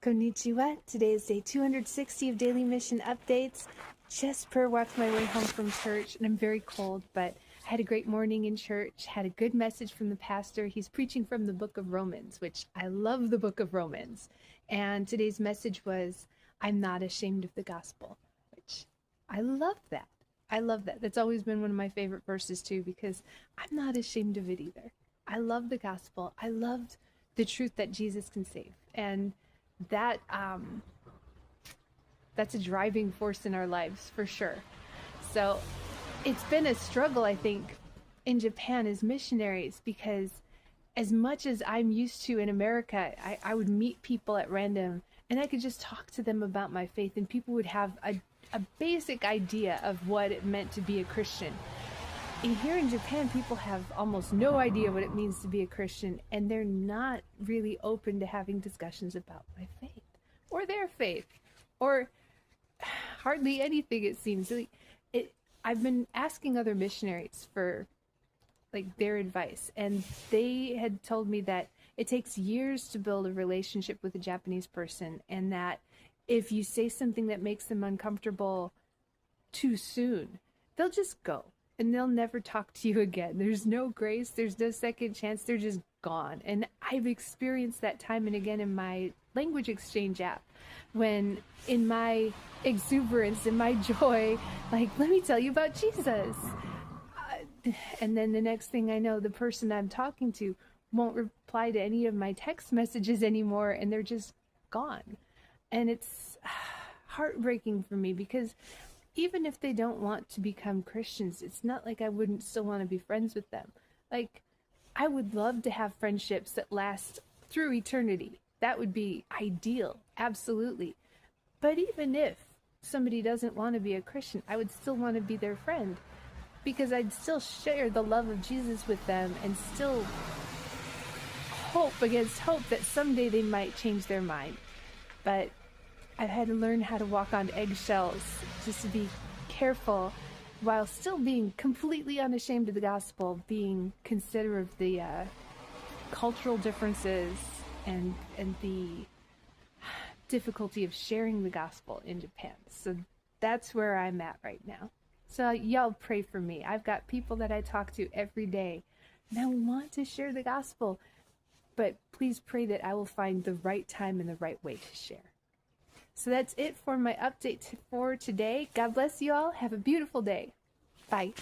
Konnichiwa. Today is day 260 of Daily Mission Updates. Just prayer walked my way home from church, and I'm very cold, but I had a great morning in church, had a good message from the pastor. He's preaching from the book of Romans, which I love the book of Romans. And today's message was, I'm not ashamed of the gospel, which I love that. I love that. That's always been one of my favorite verses too, because I'm not ashamed of it either. I love the gospel. I loved the truth that Jesus can save. And that that's a driving force in our lives for sure. So it's been a struggle, I think, in Japan as missionaries, because as much as I'm used to in America, I would meet people at random and I could just talk to them about my faith, and people would have a basic idea of what it meant to be a Christian. And here in Japan, people have almost no idea what it means to be a Christian, and they're not really open to having discussions about my faith or their faith or hardly anything, it seems. I've been asking other missionaries for their advice, and they had told me that it takes years to build a relationship with a Japanese person, and that if you say something that makes them uncomfortable too soon, they'll just go. And they'll never talk to you again. There's no grace. There's no second chance. They're just gone. And I've experienced that time and again in my language exchange app, when in my exuberance, in my joy, let me tell you about Jesus. And then the next thing I know, the person I'm talking to won't reply to any of my text messages anymore, and they're just gone. And it's heartbreaking for me, because even if they don't want to become Christians, it's not like I wouldn't still want to be friends with them. I would love to have friendships that last through eternity. That would be ideal, absolutely. But even if somebody doesn't want to be a Christian, I would still want to be their friend, because I'd still share the love of Jesus with them and still hope against hope that someday they might change their mind. But I've had to learn how to walk on eggshells, just to be careful while still being completely unashamed of the gospel, being considerate of the cultural differences and the difficulty of sharing the gospel in Japan. So that's where I'm at right now. So y'all pray for me. I've got people that I talk to every day, and I want to share the gospel, but please pray that I will find the right time and the right way to share. So that's it for my update for today. God bless you all. Have a beautiful day. Bye.